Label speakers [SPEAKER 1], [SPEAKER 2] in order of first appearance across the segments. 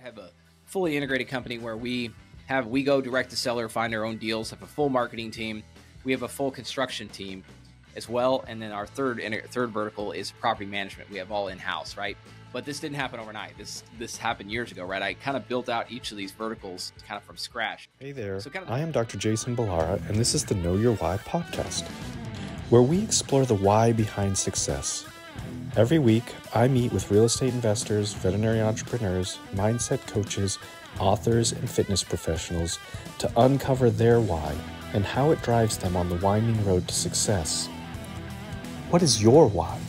[SPEAKER 1] have a fully integrated company where we go direct to seller, find our own deals, have a full marketing team. We have a full construction team as well. And then our third vertical is property management. We have all in-house, right? But this didn't happen overnight. This happened years ago, right? I kind of built out each of these verticals kind of from scratch.
[SPEAKER 2] Hey there, I am Dr. Jason Balara, and this is the Know Your Why podcast, where we explore the why behind success. Every week, I meet with real estate investors, veterinary entrepreneurs, mindset coaches, authors, and fitness professionals to uncover their why and how it drives them on the winding road to success. What is your why?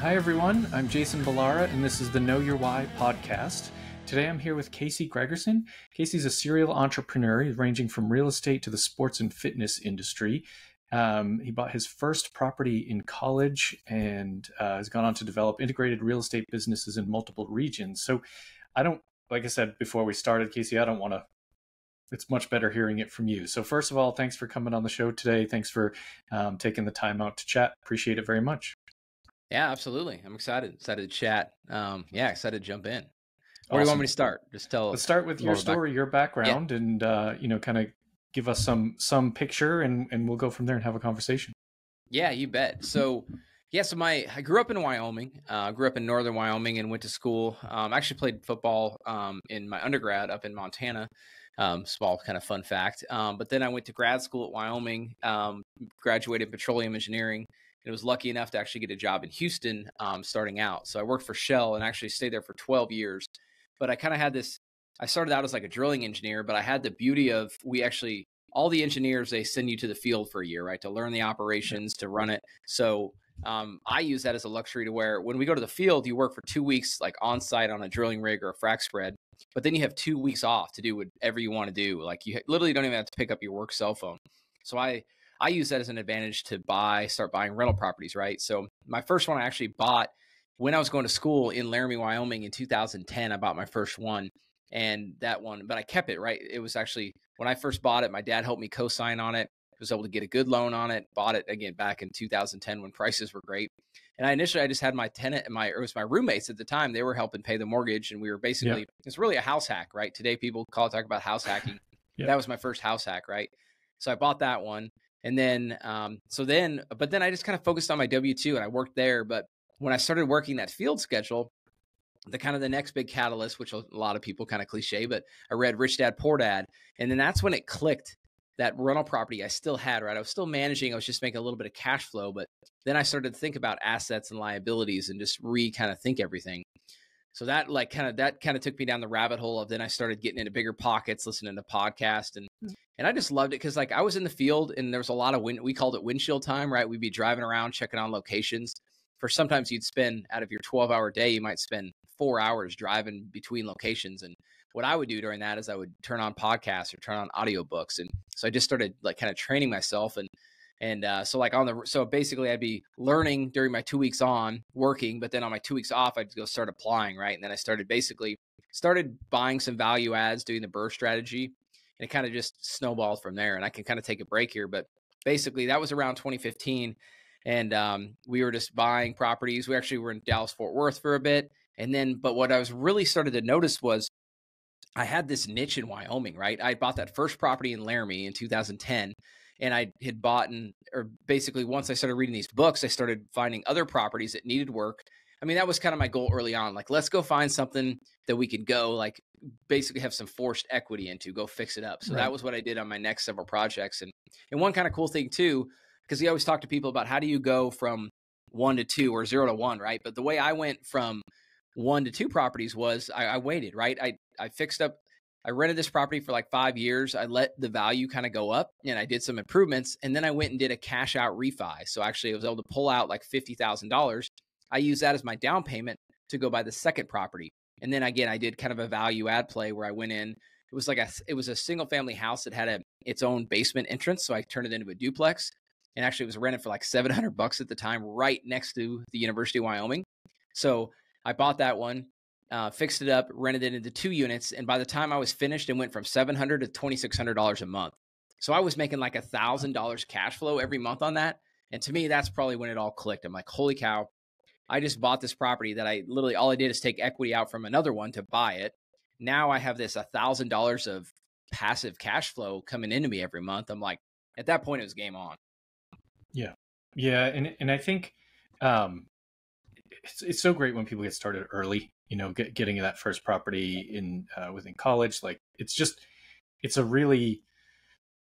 [SPEAKER 3] Hi everyone, I'm Jason Balara, and this is the Know Your Why podcast. Today I'm here with Casey Gregerson. Casey's a serial entrepreneur ranging from real estate to the sports and fitness industry. He bought his first property in college and has gone on to develop integrated real estate businesses in multiple regions. So like I said before we started, Casey, it's much better hearing it from you. So first of all, thanks for coming on the show today. Thanks for taking the time out to chat. Appreciate it very much.
[SPEAKER 1] Yeah, absolutely. I'm excited to chat. Excited to jump in.
[SPEAKER 3] Awesome.
[SPEAKER 1] Where do you want me to start?
[SPEAKER 3] Let's start with your story, your background, and kind of give us some picture, and we'll go from there and have a conversation.
[SPEAKER 1] Yeah, you bet. So I grew up in Wyoming. Grew up in northern Wyoming and went to school. I actually played football in my undergrad up in Montana. Small kind of fun fact. But then I went to grad school at Wyoming, graduated petroleum engineering, and was lucky enough to actually get a job in Houston starting out. So I worked for Shell and actually stayed there for 12 years. But I kind of had I started out as like a drilling engineer, but I had the beauty of all the engineers, they send you to the field for a year, right? To learn the operations, to run it. So I use that as a luxury to where when we go to the field, you work for 2 weeks, like on site on a drilling rig or a frac spread, but then you have 2 weeks off to do whatever you want to do. Like you literally don't even have to pick up your work cell phone. So I use that as an advantage to start buying rental properties, right? So my first one I actually bought when I was going to school in Laramie, Wyoming in 2010. I bought my first one, and that one, but I kept it, right? It was actually, when I first bought it, my dad helped me co-sign on it. I was able to get a good loan on it, bought it again back in 2010 when prices were great. And I just had my tenant and it was my roommates at the time. They were helping pay the mortgage, and we were basically, It's really a talk about house hacking. Yeah. That was my first house hack, right? So I bought that one. And then, but then I just kind of focused on my W-2 and I worked there. But when I started working that field schedule, the next big catalyst, which a lot of people kind of cliche, but I read Rich Dad, Poor Dad. And then that's when it clicked, that rental property I still had, right? I was still managing. I was just making a little bit of cash flow, but then I started to think about assets and liabilities and just kind of think everything. So that kind of took me down the rabbit hole of, then I started getting into bigger pockets, listening to podcasts, and I just loved it because like I was in the field and there was a lot of we called it windshield time, right? We'd be driving around checking on locations. For sometimes you'd spend, out of your 12-hour day, you might spend 4 hours driving between locations. And what I would do during that is I would turn on podcasts or turn on audiobooks. And so I just started like kind of training myself. So basically I'd be learning during my 2 weeks on working, but then on my 2 weeks off, I'd go start applying, right? And then I started buying some value adds, doing the BRRRR strategy, and it kind of just snowballed from there. And I can kind of take a break here, but basically that was around 2015. And we were just buying properties. We actually were in Dallas, Fort Worth for a bit. But what I was really started to notice was I had this niche in Wyoming, right? I bought that first property in Laramie in 2010. And I had basically once I started reading these books, I started finding other properties that needed work. I mean, that was kind of my goal early on. Like, let's go find something that we could go, like, basically have some forced equity into, go fix it up. So That was what I did on my next several projects. And one kind of cool thing too, because we always talk to people about how do you go from 1 to 2 or 0 to 1, right? But the way I went from 1 to 2 properties was I waited, right? I fixed up. I rented this property for like 5 years. I let the value kind of go up and I did some improvements. And then I went and did a cash out refi. So actually I was able to pull out like $50,000. I used that as my down payment to go buy the second property. And then again, I did kind of a value add play where I went in. It was a single family house that had its own basement entrance. So I turned it into a duplex, and actually it was rented for like $700 at the time, right next to the University of Wyoming. So I bought that one. Fixed it up, rented it into 2 units. And by the time I was finished, it went from $700 to $2,600 a month. So I was making like $1,000 cash flow every month on that. And to me, that's probably when it all clicked. I'm like, holy cow, I just bought this property that I literally, all I did is take equity out from another one to buy it. Now I have this $1,000 of passive cash flow coming into me every month. I'm like, at that point, it was game on.
[SPEAKER 3] Yeah. Yeah. And I think, it's so great when people get started early, getting that first property within college. Like it's a really,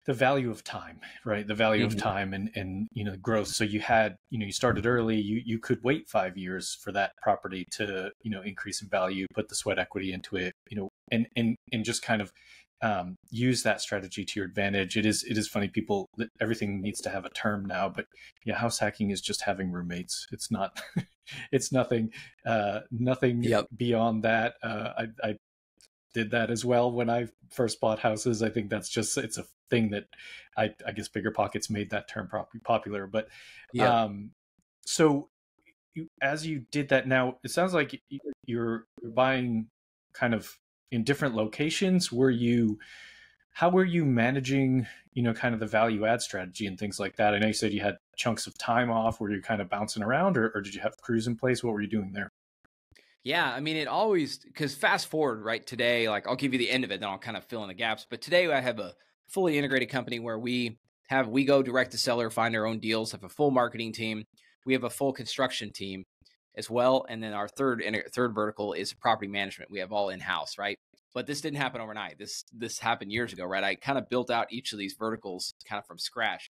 [SPEAKER 3] the value of time, right? The value of time and growth. So you started early, you could wait 5 years for that property to, increase in value, put the sweat equity into it, and just kind of use that strategy to your advantage. It is funny, everything needs to have a term now, but yeah, house hacking is just having roommates. It's not, it's nothing beyond that. I did that as well when I first bought houses. I think it's a thing that I guess BiggerPockets made that term popular. But so as you did that, now it sounds like you're buying kind of in different locations. How were you managing, kind of the value add strategy and things like that? I know you said you had chunks of time off. Were you kind of bouncing around, or did you have crews in place? What were you doing there?
[SPEAKER 1] Yeah, I mean, it always, because fast forward, right, today, like I'll give you the end of it, then I'll kind of fill in the gaps. But today I have a fully integrated company where we go direct to seller, find our own deals, have a full marketing team. We have a full construction team as well. And then our third vertical is property management. We have all in-house, right? But this didn't happen overnight. This happened years ago, right? I kind of built out each of these verticals kind of from scratch.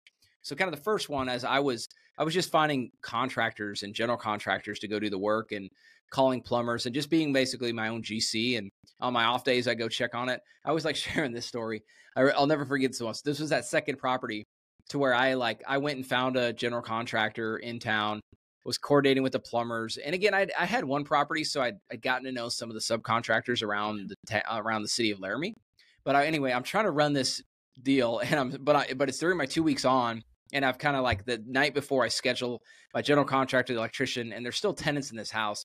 [SPEAKER 1] So kind of the first one, as I was just finding contractors and general contractors to go do the work and calling plumbers and just being basically my own GC. And on my off days, I go check on it. I always like sharing this story. I'll never forget this one. This was that second property to where I went and found a general contractor in town, was coordinating with the plumbers. And again, I had one property, so I'd gotten to know some of the subcontractors around the city of Laramie. But anyway, I'm trying to run this deal, and but it's during my 2 weeks on. And I've kind of like the night before I schedule my general contractor, the electrician, and there's still tenants in this house.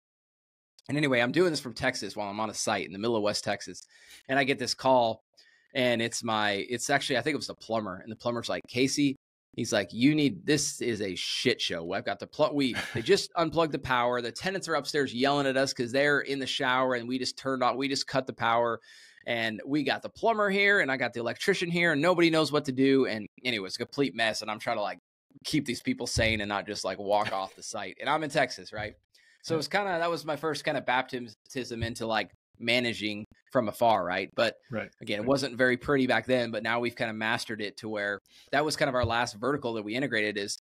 [SPEAKER 1] And anyway, I'm doing this from Texas while I'm on a site in the middle of West Texas. And I get this call, and it's actually, I think it was the plumber. And the plumber's like, Casey, he's like, this is a shit show. I've got they just unplugged the power. The tenants are upstairs yelling at us because they're in the shower, and we just cut the power. And we got the plumber here, and I got the electrician here, and nobody knows what to do. And anyway, it's a complete mess. And I'm trying to keep these people sane and not just walk off the site. And I'm in Texas, right? So it was that was my first kind of baptism into managing from afar, right? But again, it wasn't very pretty back then, but now we've kind of mastered it to where that was kind of our last vertical that we integrated. Is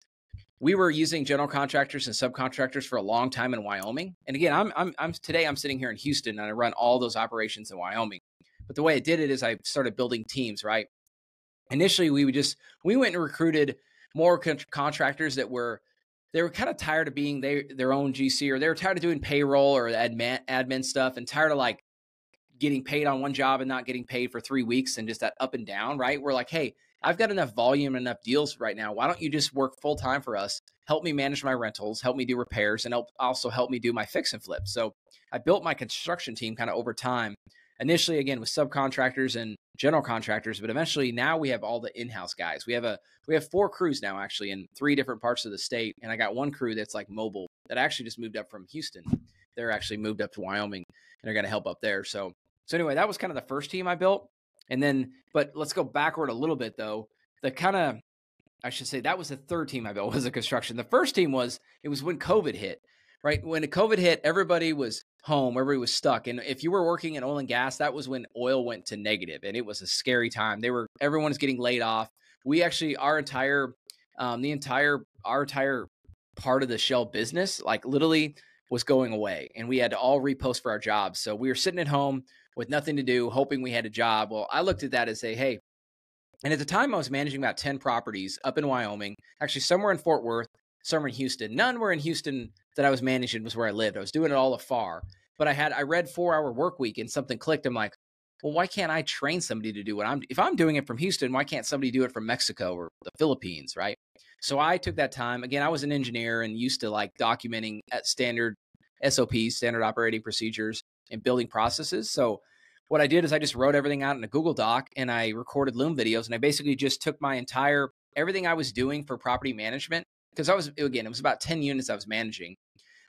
[SPEAKER 1] we were using general contractors and subcontractors for a long time in Wyoming. And again, today I'm sitting here in Houston, and I run all those operations in Wyoming. But the way I did it is I started building teams, right? Initially, we went and recruited more contractors that were kind of tired of being their own GC, or they were tired of doing payroll or admin stuff, and tired of getting paid on one job and not getting paid for 3 weeks and just that up and down, right? We're like, hey, I've got enough volume, enough deals right now. Why don't you just work full time for us? Help me manage my rentals, help me do repairs, and also help me do my fix and flip. So I built my construction team kind of over time. Initially, again, with subcontractors and general contractors, but eventually now we have all the in-house guys. We have 4 crews now, actually, in 3 different parts of the state. And I got one crew that's mobile that actually just moved up from Houston. They're actually moved up to Wyoming, and they're going to help up there. So anyway, that was kind of the first team I built. And then, but let's go backward a little bit though. I should say that was the third team I built, was the construction. The first team was when COVID hit, right? When COVID hit, everybody was home, everybody was stuck. And if you were working in oil and gas, that was when oil went to negative, and it was a scary time. Everyone was getting laid off. We actually, our entire part of the Shell business, literally was going away, and we had to all repost for our jobs. So we were sitting at home with nothing to do, hoping we had a job. Well, I looked at that and say, hey, and at the time I was managing about 10 properties up in Wyoming, actually somewhere in Fort Worth, somewhere in Houston. None were in Houston that I was managing, was where I lived. I was doing it all afar, but I read 4-hour work week, and something clicked. I'm like, well, why can't I train somebody to do if I'm doing it from Houston, why can't somebody do it from Mexico or the Philippines, right? So I took that time. Again, I was an engineer and used to documenting at standard SOPs, standard operating procedures, and building processes. So what I did is I just wrote everything out in a Google Doc, and I recorded Loom videos, and I basically just took everything I was doing for property management, because it was about 10 units I was managing.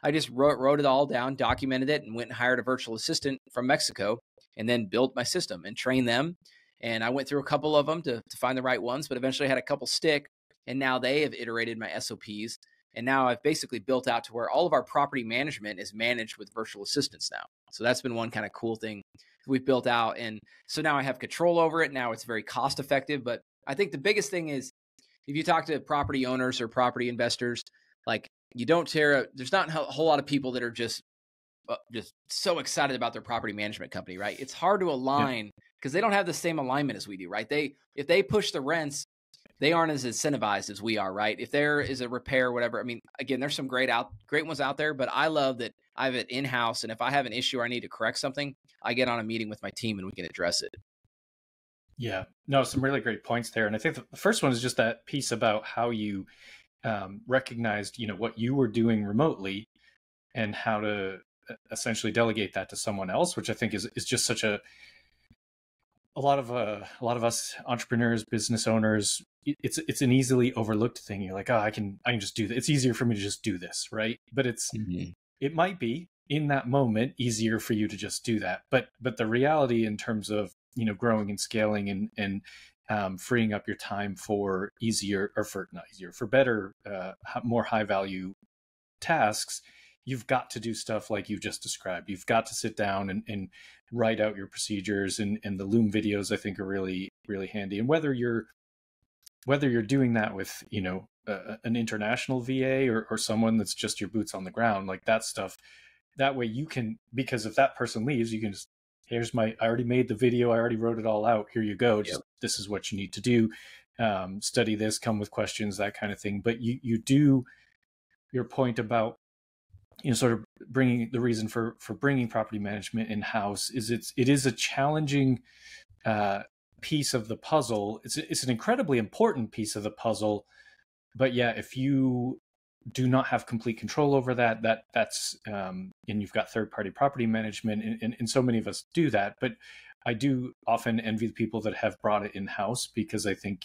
[SPEAKER 1] I just wrote it all down, documented it, and went and hired a virtual assistant from Mexico, and then built my system and trained them. And I went through a couple of them to find the right ones, but eventually I had a couple stick. And now they have iterated my SOPs. And now I've basically built out to where all of our property management is managed with virtual assistants now. So that's been one kind of cool thing we've built out. And so now I have control over it. Now it's very cost effective. But I think the biggest thing is if you talk to property owners or property investors, like there's not a whole lot of people that are just so excited about their property management company, right? It's hard to align because they don't have the same alignment as we do, right? If they push the rents, they aren't as incentivized as we are, right? If there is a repair, whatever. I mean, again, there's some great ones out there, but I love that I have it in-house. And if I have an issue or I need to correct something, I get on a meeting with my team and we can address it.
[SPEAKER 3] Yeah, no, some really great points there. And I think the first one is just that piece about how you recognized, what you were doing remotely and how to essentially delegate that to someone else, which I think is just such a lot of us entrepreneurs, business owners, it's an easily overlooked thing. You're like, oh, I can just do this. It's easier for me to just do this, right? But it might be in that moment easier for you to just do that. But the reality in terms of growing and scaling and freeing up your time for for better, more high value tasks, you've got to do stuff like you just described. You've got to sit down and write out your procedures, and the Loom videos I think are really, really handy. And whether you're doing that with, an international VA or someone that's just your boots on the ground, like that stuff, that way you can, because if that person leaves, you can just, I already made the video. I already wrote it all out. Here you go. Just, This is what you need to do. Study this, come with questions, that kind of thing. But you do your point about, sort of bringing the reason for bringing property management in-house is it is a challenging piece of the puzzle. It's an incredibly important piece of the puzzle, but yeah, if you do not have complete control over that's and you've got third-party property management, and so many of us do that. But I do often envy the people that have brought it in-house, because I think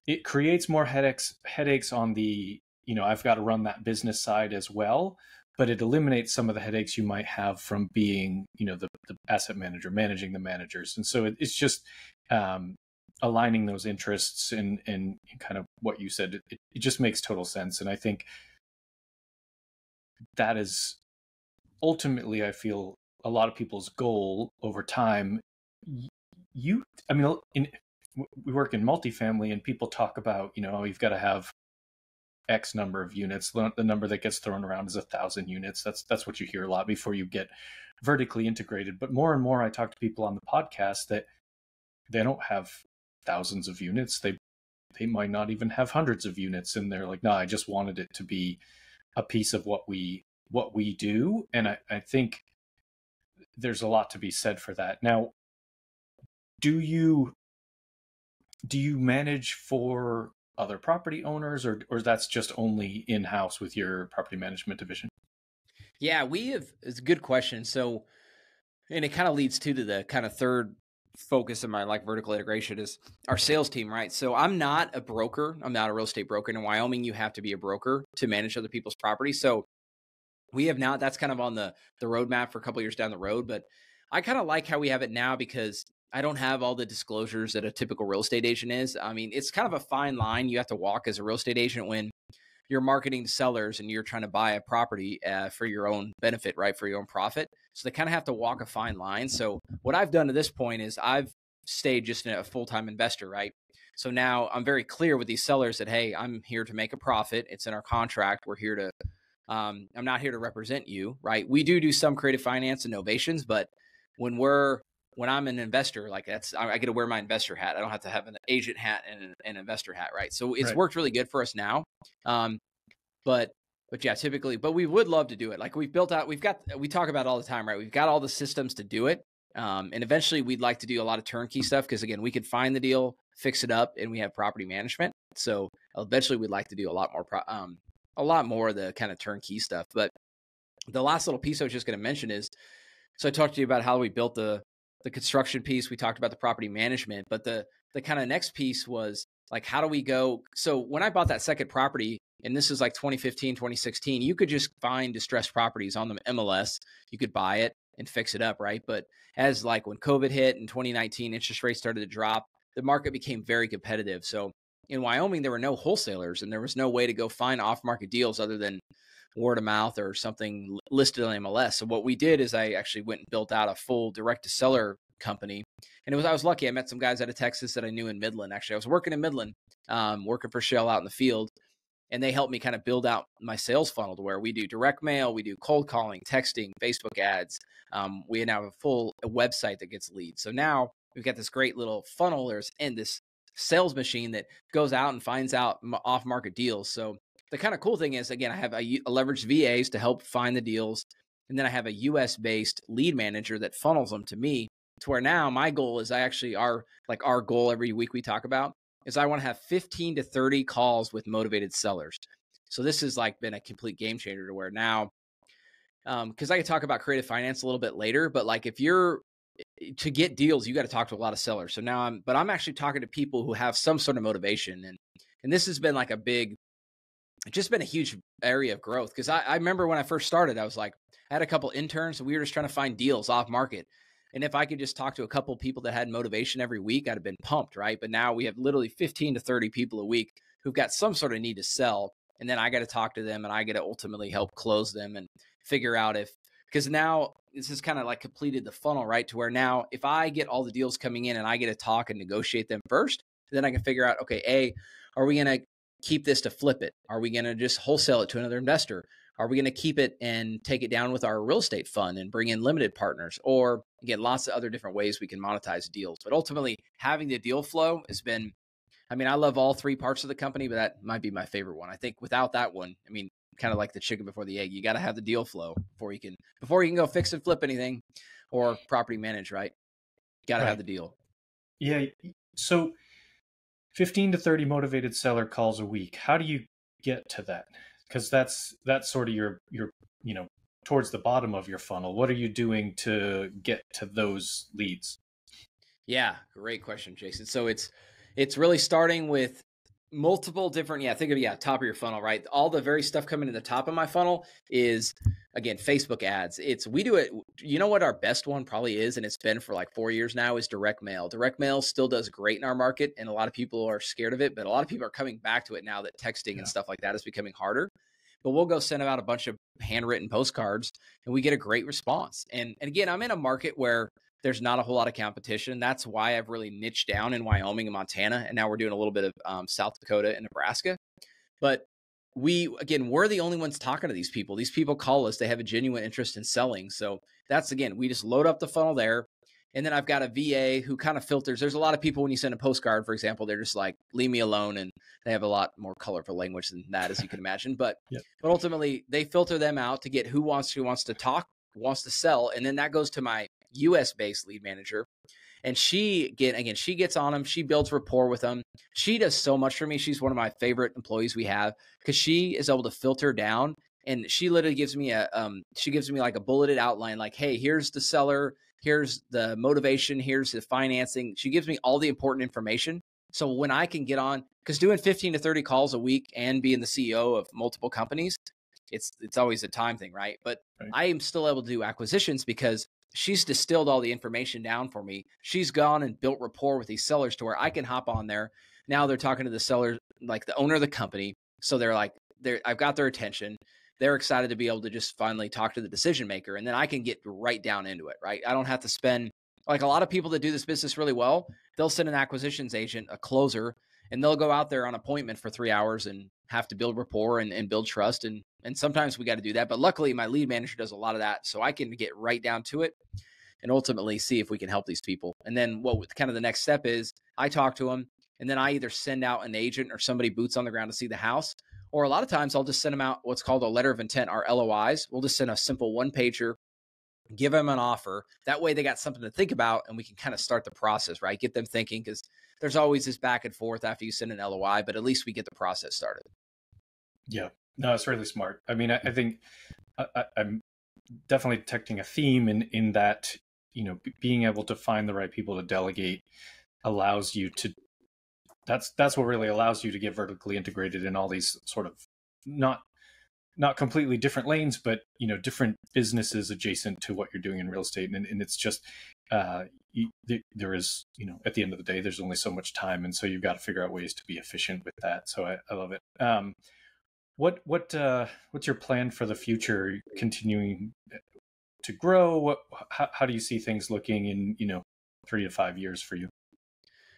[SPEAKER 3] it creates more headaches on the, I've got to run that business side as well, but it eliminates some of the headaches you might have from being, the asset manager, managing the managers. And so it's just aligning those interests and kind of what you said, it just makes total sense. And I think that is ultimately, I feel, a lot of people's goal over time. We work in multifamily, and people talk about, you've got to have X number of units. The number that gets thrown around is 1,000 units. That's what you hear a lot before you get vertically integrated. But more and more, I talk to people on the podcast that they don't have thousands of units. They might not even have hundreds of units, and they're like, no, I just wanted it to be a piece of what we do. And I think there's a lot to be said for that. Now, do you manage for other property owners, or that's just only in-house with your property management division?
[SPEAKER 1] Yeah, it's a good question. So, and it kind of leads to the kind of third focus of my vertical integration is our sales team, right? So I'm not a broker. I'm not a real estate broker. And in Wyoming, you have to be a broker to manage other people's property. So we have not, that's kind of on the roadmap for a couple of years down the road, but I kind of like how we have it now because I don't have all the disclosures that a typical real estate agent is. I mean, it's kind of a fine line you have to walk as a real estate agent when you're marketing to sellers and you're trying to buy a property for your own benefit, right? For your own profit. So they kind of have to walk a fine line. So what I've done to this point is I've stayed just a full-time investor, right? So now I'm very clear with these sellers that, hey, I'm here to make a profit. It's in our contract. We're here to, I'm not here to represent you, right? We do some creative finance and novations, but when I'm an investor, I get to wear my investor hat. I don't have to have an agent hat and an investor hat, right? So it's worked really good for us now. But yeah, typically, but we would love to do it. Like we talk about it all the time, right? We've got all the systems to do it. And eventually we'd like to do a lot of turnkey stuff because again, we could find the deal, fix it up, and we have property management. So eventually we'd like to do a lot more of the kind of turnkey stuff. But the last little piece I was just going to mention is, so I talked to you about how we built the construction piece. We talked about the property management, but the kind of next piece was like, how do we go? So when I bought that second property, and this is like 2015, 2016, you could just find distressed properties on the MLS. You could buy it and fix it up, right? But as like when COVID hit in 2019, interest rates started to drop, the market became very competitive. So in Wyoming, there were no wholesalers and there was no way to go find off-market deals other than word of mouth or something listed on MLS. So what we did is I actually went and built out a full direct-to-seller company. And I was lucky. I met some guys out of Texas that I knew in Midland. Actually, I was working in Midland, working for Shell out in the field. And they helped me kind of build out my sales funnel to where we do direct mail, we do cold calling, texting, Facebook ads. We now have a full website that gets leads. So now we've got this great little funnel and this sales machine that goes out and finds out off-market deals. So the kind of cool thing is, again, I have a leveraged VAs to help find the deals. And then I have a US-based lead manager that funnels them to me, to where now my goal is our goal every week we talk about is I want to have 15 to 30 calls with motivated sellers. So this has like been a complete game changer to where now, because I could talk about creative finance a little bit later, but like if you're to get deals, you got to talk to a lot of sellers. So now I'm actually talking to people who have some sort of motivation. And this has been like just been a huge area of growth. Cause I remember when I first started, I had a couple interns and we were just trying to find deals off market. And if I could just talk to a couple of people that had motivation every week, I'd have been pumped, right? But now we have literally 15 to 30 people a week who've got some sort of need to sell. And then I got to talk to them and I got to ultimately help close them and figure out because now this has kind of like completed the funnel, right? To where now if I get all the deals coming in and I get to talk and negotiate them first, then I can figure out, okay, are we going to keep this to flip it? Are we going to just wholesale it to another investor? Are we going to keep it and take it down with our real estate fund and bring in limited partners? Or again, lots of other different ways we can monetize deals. But ultimately, having the deal flow has been, I love all three parts of the company, but that might be my favorite one. I think without that one, kind of like the chicken before the egg, you got to have the deal flow before you can go fix and flip anything or property manage, right? Got to have the deal.
[SPEAKER 3] Yeah. So 15 to 30 motivated seller calls a week. How do you get to that? Because that's sort of your towards the bottom of your funnel. What are you doing to get to those leads?
[SPEAKER 1] Yeah, great question, Jason. So it's really starting with multiple different, think of top of your funnel, right? All the very stuff coming to the top of my funnel is, again, Facebook ads. We do it, you know what our best one probably is, and it's been for like 4 years now, is direct mail. Direct mail still does great in our market, and a lot of people are scared of it, but a lot of people are coming back to it now that texting and stuff like that is becoming harder. But we'll go send out a bunch of handwritten postcards and we get a great response. And again, I'm in a market where there's not a whole lot of competition. That's why I've really niched down in Wyoming and Montana. And now we're doing a little bit of South Dakota and Nebraska. But we're the only ones talking to these people. These people call us. They have a genuine interest in selling. So that's, again, we just load up the funnel there. And then I've got a VA who kind of filters. There's a lot of people when you send a postcard, for example, they're just like, leave me alone. And they have a lot more colorful language than that, as you can imagine. But but ultimately, they filter them out to get who wants to talk, wants to sell. And then that goes to my US-based lead manager. And she gets on them. She builds rapport with them. She does so much for me. She's one of my favorite employees we have because she is able to filter down. And she literally gives me like a bulleted outline, like, hey, here's the seller, here's the motivation, here's the financing. She gives me all the important information. So when I can get on, because doing 15 to 30 calls a week and being the CEO of multiple companies, it's always a time thing, right? But I am still able to do acquisitions because she's distilled all the information down for me. She's gone and built rapport with these sellers to where I can hop on there. Now they're talking to the seller, like the owner of the company. So I've got their attention. They're excited to be able to just finally talk to the decision maker. And then I can get right down into it, right? I don't have to spend, like a lot of people that do this business really well, they'll send an acquisitions agent, a closer, and they'll go out there on appointment for 3 hours and have to build rapport and build trust. And sometimes we got to do that. But luckily my lead manager does a lot of that. So I can get right down to it and ultimately see if we can help these people. And then what kind of the next step is I talk to them and then I either send out an agent or somebody boots on the ground to see the house. Or a lot of times I'll just send them out what's called a letter of intent, our LOIs. We'll just send a simple one pager, give them an offer. That way they got something to think about and we can kind of start the process, right? Get them thinking because there's always this back and forth after you send an LOI, but at least we get the process started.
[SPEAKER 3] Yeah, no, it's really smart. I mean, I think I'm definitely detecting a theme in that, being able to find the right people to delegate allows you to, that's what really allows you to get vertically integrated in all these sort of not completely different lanes, but different businesses adjacent to what you're doing in real estate, and it's just there is at the end of the day there's only so much time, and so you've got to figure out ways to be efficient with that. So I love it. What's your plan for the future? Are you continuing to grow? How do you see things looking in 3 to 5 years for you?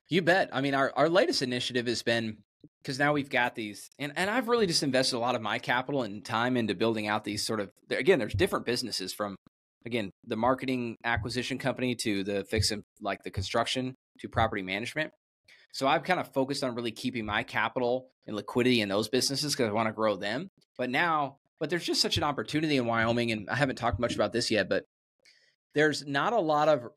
[SPEAKER 1] You bet. I mean, our latest initiative has been, because now we've got these, and I've really just invested a lot of my capital and time into building out these sort of, again, there's different businesses from, again, the marketing acquisition company to the like the construction to property management. So I've kind of focused on really keeping my capital and liquidity in those businesses because I want to grow them. But there's just such an opportunity in Wyoming, and I haven't talked much about this yet, but there's not a lot of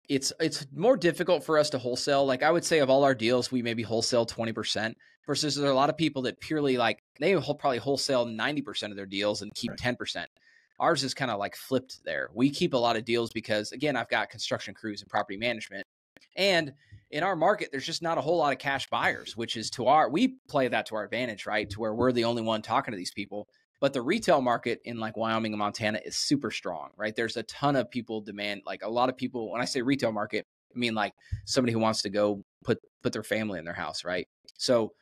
[SPEAKER 1] it's more difficult for us to wholesale. Like I would say of all our deals, we maybe wholesale 20% versus there are a lot of people that purely they probably wholesale 90% of their deals and keep 10%. Ours is kind of like flipped there. We keep a lot of deals because again, I've got construction crews and property management, and in our market, there's just not a whole lot of cash buyers, which is we play that to our advantage, right? To where we're the only one talking to these people. But the retail market in like Wyoming and Montana is super strong, right? There's a ton of people demand, like a lot of people, when I say retail market, I mean like somebody who wants to go put their family in their house, right? So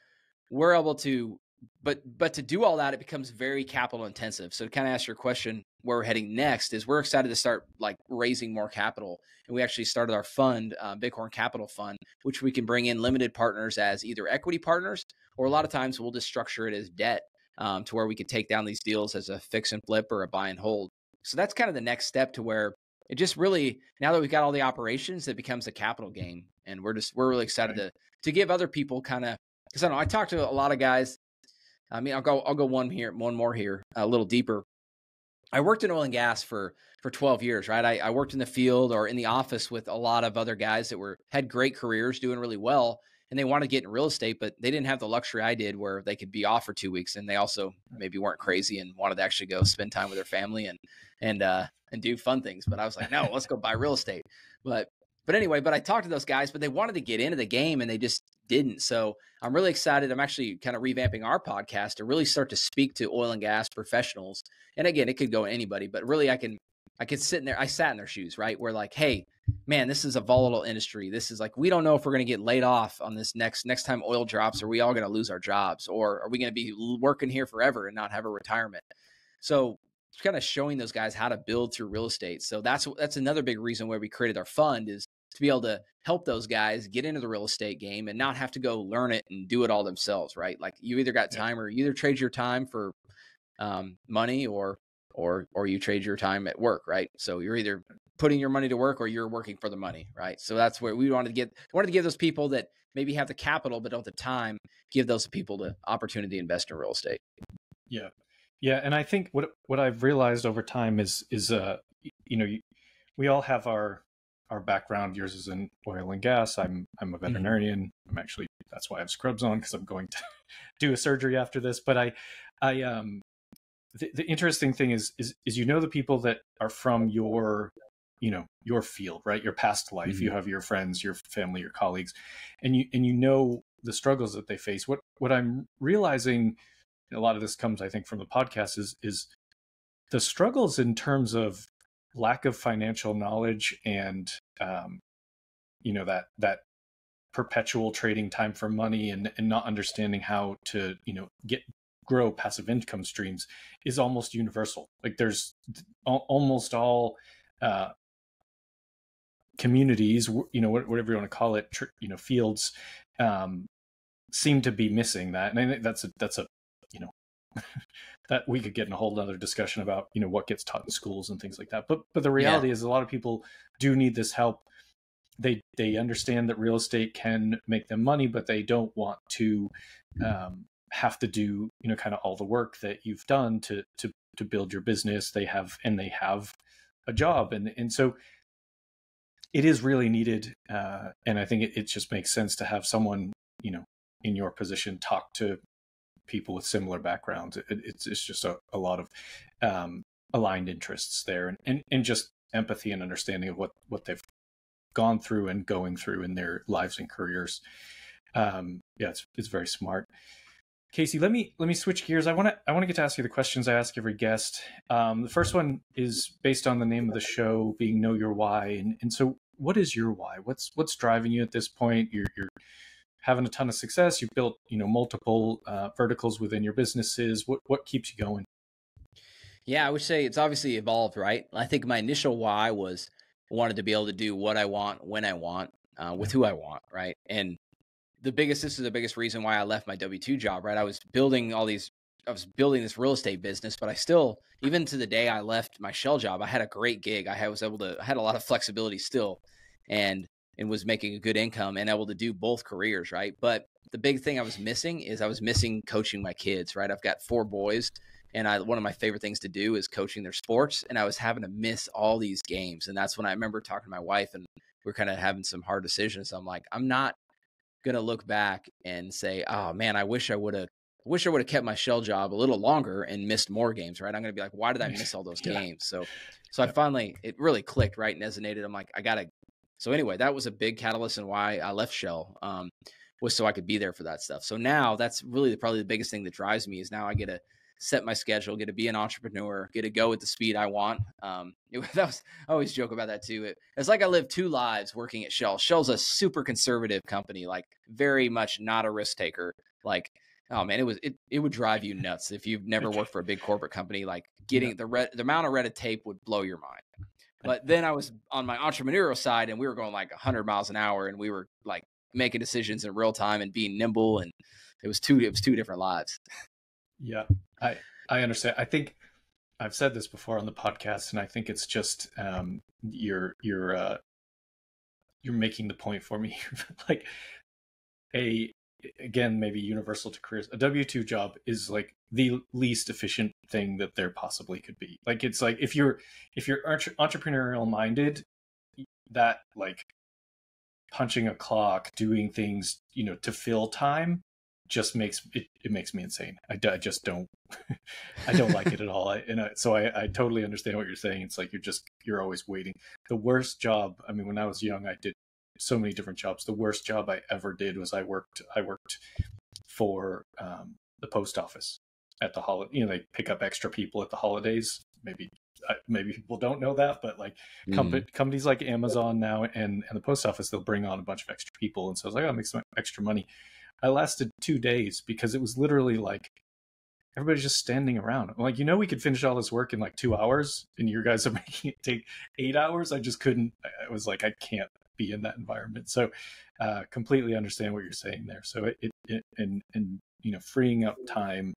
[SPEAKER 1] we're able to, but to do all that, it becomes very capital intensive. So to kind of ask your question, where we're heading next is we're excited to start like raising more capital. And we actually started our fund, Bighorn Capital Fund, which we can bring in limited partners as either equity partners, or a lot of times we'll just structure it as debt. To where we could take down these deals as a fix and flip or a buy and hold. So that's kind of the next step to to it just really, now that we've got all the operations, it becomes a capital game. And we're really excited to give other people kind of, because I talk to a lot of guys. I mean, I'll go one more here, a little deeper. I worked in oil and gas for 12 years, right? I worked in the field or in the office with a lot of other guys that had great careers, doing really well. And they wanted to get in real estate, but they didn't have the luxury I did where they could be off for 2 weeks. And they also maybe weren't crazy and wanted to actually go spend time with their family and do fun things. But I was like, no, let's go buy real estate. But anyway, I talked to those guys, but they wanted to get into the game and they just didn't. So I'm really excited. I'm actually kind of revamping our podcast to really start to speak to oil and gas professionals. And again, it could go anybody, but really I could sit in there. I sat in their shoes, right? We're like, hey, man, this is a volatile industry. This is like, we don't know if we're going to get laid off on this next time oil drops. Are we all going to lose our jobs, or are we going to be working here forever and not have a retirement? So it's kind of showing those guys how to build through real estate. So that's another big reason why we created our fund, is to be able to help those guys get into the real estate game and not have to go learn it and do it all themselves, right? Like you either got time, or you either trade your time for money or you trade your time at work, right? So you're either putting your money to work or you're working for the money, right? So that's where we wanted to give those people that maybe have the capital but don't have the time, give those people the opportunity to invest in real estate.
[SPEAKER 3] Yeah. Yeah. And I think what I've realized over time is we all have our background. Yours is in oil and gas. I'm a veterinarian. I'm actually, that's why I have scrubs on, because I'm going to do a surgery after this. But the interesting thing is the people that are from your field, right? Your past life. Mm-hmm. You have your friends, your family, your colleagues, and you know the struggles that they face. What I'm realizing, and a lot of this comes, I think, from the podcast, is the struggles in terms of lack of financial knowledge and that perpetual trading time for money and not understanding how to grow passive income streams is almost universal. Like there's almost all communities, whatever you want to call it, fields, seem to be missing that. And I think that's a that we could get in a whole other discussion about, what gets taught in schools and things like that. But the reality is a lot of people do need this help. They understand that real estate can make them money, but they don't want to have to do, kind of all the work that you've done to build your business. They have a job. And so it is really needed. And I think it just makes sense to have someone, in your position, talk to people with similar backgrounds. It's just a lot of aligned interests there, and just empathy and understanding of what they've gone through and going through in their lives and careers. It's very smart. Casey, let me switch gears. I want to get to ask you the questions I ask every guest. The first one is based on the name of the show being Know Your Why, and so what is your why? What's driving you at this point? You're having a ton of success. You've built multiple verticals within your businesses. What keeps you going?
[SPEAKER 1] Yeah, I would say it's obviously evolved, right? I think my initial why was I wanted to be able to do what I want, when I want, with who I want, right? And this is the biggest reason why I left my W-2 job, right? I was building this real estate business, but I still, even to the day I left my shell job, I had a great gig. I had a lot of flexibility still, and was making a good income and able to do both careers, right? But the big thing I was missing coaching my kids, right? I've got 4 boys, and one of my favorite things to do is coaching their sports, and I was having to miss all these games. And that's when I remember talking to my wife, and we were kind of having some hard decisions. I'm like, I'm not going to look back and say, oh man, I wish I would have kept my shell job a little longer and missed more games, right? I'm going to be like, why did I miss all those games? So I finally, it really clicked, right? And resonated. I'm like, so anyway, that was a big catalyst in why I left Shell, was so I could be there for that stuff. So now that's really probably the biggest thing that drives me is now I get to set my schedule, get to be an entrepreneur, get to go at the speed I want. I always joke about that too. It's like I live 2 lives working at Shell. Shell's a super conservative company, like very much not a risk taker. Like, oh man, it would drive you nuts if you've never worked for a big corporate company. Like getting the amount of red tape would blow your mind. But then I was on my entrepreneurial side, and we were going like 100 miles an hour, and we were like making decisions in real time and being nimble, and it was two different lives.
[SPEAKER 3] Yeah, I understand. I think I've said this before on the podcast, and I think it's just you're making the point for me. Like again, maybe universal to careers. A W-2 job is like the least efficient thing that there possibly could be. Like it's like if you're entrepreneurial minded, that like punching a clock, doing things to fill time just makes me insane. I just don't I don't like it at all. So I totally understand what you're saying. It's like you're always waiting. The worst job, I mean, when I was young, I did so many different jobs. The worst job I ever did was I worked for the post office at the holiday. They pick up extra people at the holidays. Maybe people don't know that, but like companies like Amazon now and the post office, they'll bring on a bunch of extra people. And so I was like, I'll make some extra money. I lasted 2 days because it was literally like everybody's just standing around. I'm like, we could finish all this work in like 2 hours, and you guys are making it take 8 hours. I just couldn't. I was like, I can't be in that environment. So completely understand what you're saying there. So freeing up time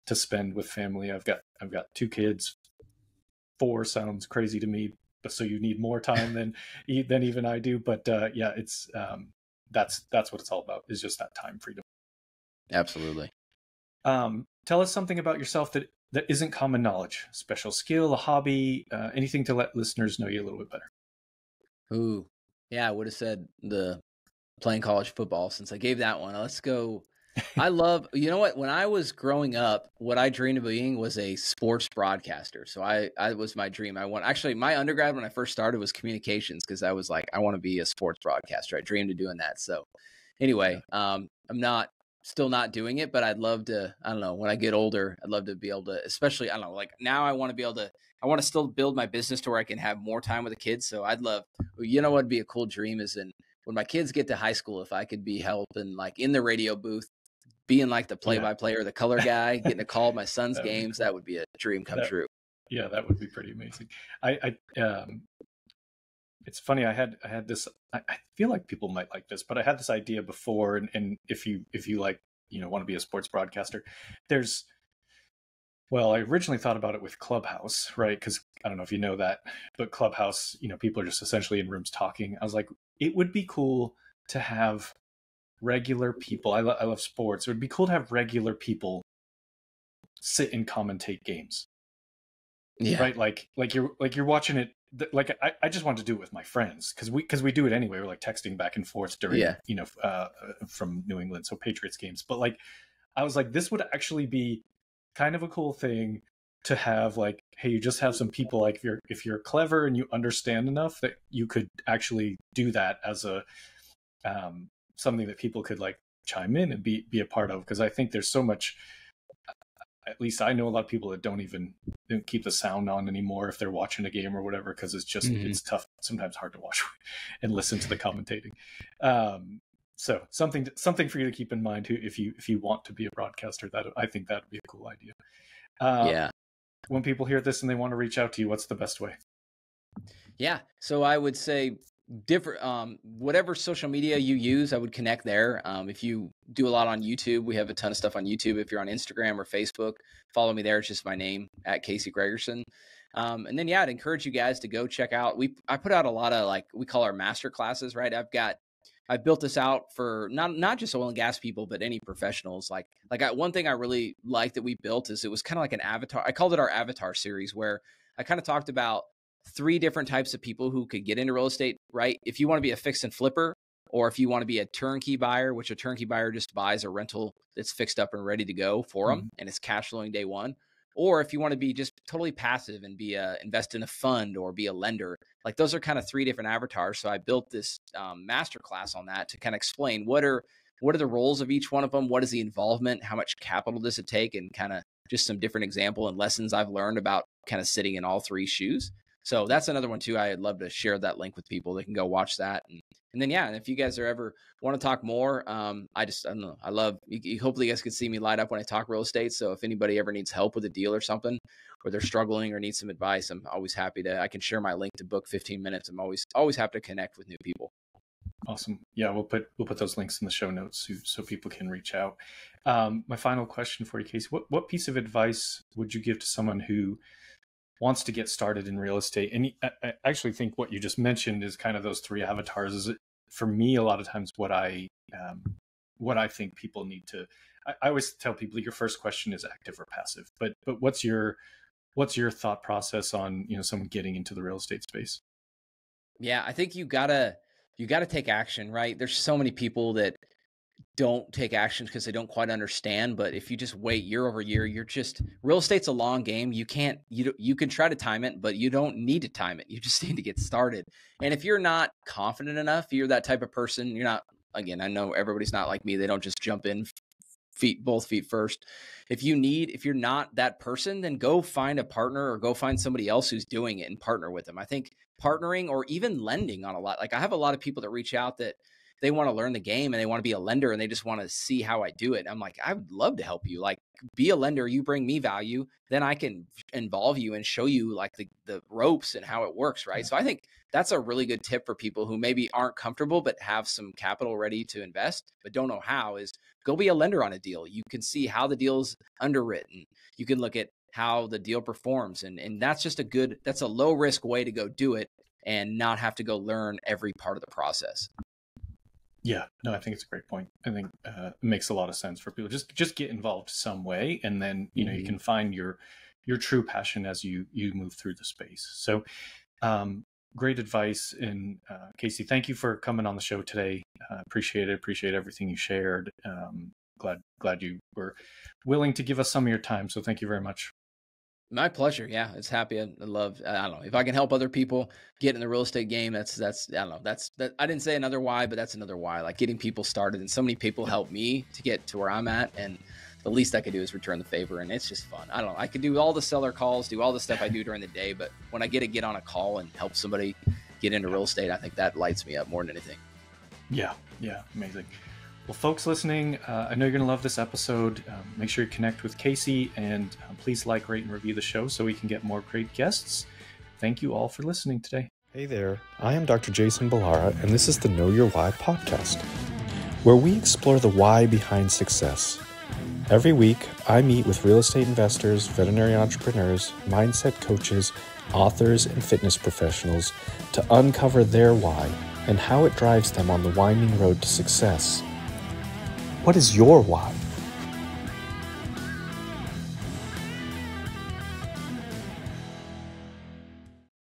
[SPEAKER 3] to spend with family. I've got 2 kids. 4 sounds crazy to me, but so you need more time than even I do. But it's that's what it's all about, is just that time freedom.
[SPEAKER 1] Absolutely.
[SPEAKER 3] Tell us something about yourself that isn't common knowledge, special skill, a hobby, anything to let listeners know you a little bit better.
[SPEAKER 1] Ooh, yeah, I would have said the playing college football since I gave that one. Let's go. I love, when I was growing up, what I dreamed of being was a sports broadcaster. So I was my dream. Actually, my undergrad when I first started was communications, because I was like, I want to be a sports broadcaster. I dreamed of doing that. So anyway, I'm still not doing it, but I'd love to, I don't know, when I get older, I'd love to be able to, especially, I don't know, like now I want to still build my business to where I can have more time with the kids. So I'd love, what'd be a cool dream is when my kids get to high school, if I could be helping like in the radio booth, being like the play-by-play or the color guy, getting to call my son's games, that would be a dream come true.
[SPEAKER 3] Yeah, that would be pretty amazing. It's funny. I had this. I feel like people might like this, but I had this idea before. And if you like, want to be a sports broadcaster, I originally thought about it with Clubhouse, right? Because I don't know if you know that, but Clubhouse, people are just essentially in rooms talking. I was like, it would be cool to have regular people. I love sports. It would be cool to have regular people sit and commentate games. Yeah. Right. Like you're watching it. Like I just want to do it with my friends because we do it anyway. We're like texting back and forth during, from New England. So Patriots games. But like, I was like, this would actually be kind of a cool thing to have, like, hey, you just have some people, like if you're clever and you understand enough that you could actually do that as a, something that people could like chime in and be a part of, because I think there's so much. At least I know a lot of people that don't keep the sound on anymore if they're watching a game or whatever, because it's just it's tough, sometimes hard to watch and listen to the commentating. So something for you to keep in mind too, if you want to be a broadcaster. That I think that would be a cool idea.
[SPEAKER 1] Yeah.
[SPEAKER 3] When people hear this and they want to reach out to you, what's the best way?
[SPEAKER 1] Yeah. So I would say different, whatever social media you use, I would connect there. If you do a lot on YouTube, we have a ton of stuff on YouTube. If you're on Instagram or Facebook, follow me there. It's just my name, at Casey Gregerson. And then, I'd encourage you guys to go check out, I put out a lot of, like, we call our master classes, right? I built this out for not just oil and gas people, but any professionals. One thing I really liked that we built is it was kind of like an avatar. I called it our avatar series, where I kind of talked about 3 different types of people who could get into real estate, right? If you want to be a fix and flipper, or if you want to be a turnkey buyer, which a turnkey buyer just buys a rental that's fixed up and ready to go for them, and it's cash flowing day one. Or if you want to be just totally passive and invest in a fund or be a lender, like those are kind of 3 different avatars. So I built this masterclass on that to kind of explain what are the roles of each one of them, what is the involvement, how much capital does it take, and kind of just some different example and lessons I've learned about kind of sitting in all 3 shoes. So that's another one too. I'd love to share that link with people. They can go watch that. And then, and if you guys ever want to talk more, I don't know. I love, hopefully you guys can see me light up when I talk real estate. So if anybody ever needs help with a deal or something, or they're struggling or need some advice, I'm always happy I can share my link to book 15 minutes. I'm always happy to connect with new people.
[SPEAKER 3] Awesome. Yeah, we'll put those links in the show notes so people can reach out. My final question for you, Casey, what piece of advice would you give to someone who wants to get started in real estate? And I actually think what you just mentioned is kind of those 3 avatars. Is it, for me, a lot of times what I think people need to, I always tell people your first question is active or passive, but what's your thought process on, someone getting into the real estate space?
[SPEAKER 1] Yeah, I think you gotta take action, right? There's so many people that don't take action because they don't quite understand. But if you just wait year over year, real estate's a long game. You can try to time it, but you don't need to time it. You just need to get started. And if you're not confident enough, you're that type of person, you're not, again, I know everybody's not like me. They don't just jump in both feet first. If you're not that person, then go find a partner or go find somebody else who's doing it and partner with them. I think partnering or even lending on a lot, like I have a lot of people that reach out that they want to learn the game and they want to be a lender and they just want to see how I do it. I'm like, I would love to help you. Like, be a lender, you bring me value, then I can involve you and show you like the ropes and how it works, right? So I think that's a really good tip for people who maybe aren't comfortable but have some capital ready to invest but don't know how, is go be a lender on a deal. You can see how the deal's underwritten. You can look at how the deal performs. And that's just that's a low risk way to go do it and not have to go learn every part of the process.
[SPEAKER 3] Yeah, no, I think it's a great point. I think it makes a lot of sense for people. Just get involved some way, and then you can find your true passion as you move through the space. So, great advice. And Casey, thank you for coming on the show today. Appreciate it. Appreciate everything you shared. Glad you were willing to give us some of your time. So thank you very much.
[SPEAKER 1] My pleasure. Yeah, it's happy. I don't know if I can help other people get in the real estate game. That's I don't know. I didn't say another why, but that's another why. Like getting people started, and so many people help me to get to where I'm at, and the least I could do is return the favor, and it's just fun. I don't know. I could do all the seller calls, do all the stuff I do during the day, but when I get on a call and help somebody get into real estate, I think that lights me up more than anything.
[SPEAKER 3] Yeah, amazing. Well, folks listening, I know you're going to love this episode. Make sure you connect with Casey, and please like, rate, and review the show so we can get more great guests. Thank you all for listening today.
[SPEAKER 2] Hey there, I am Dr. Jason Balara, and this is the Know Your Why podcast, where we explore the why behind success. Every week, I meet with real estate investors, veterinary entrepreneurs, mindset coaches, authors, and fitness professionals to uncover their why and how it drives them on the winding road to success. What is your why?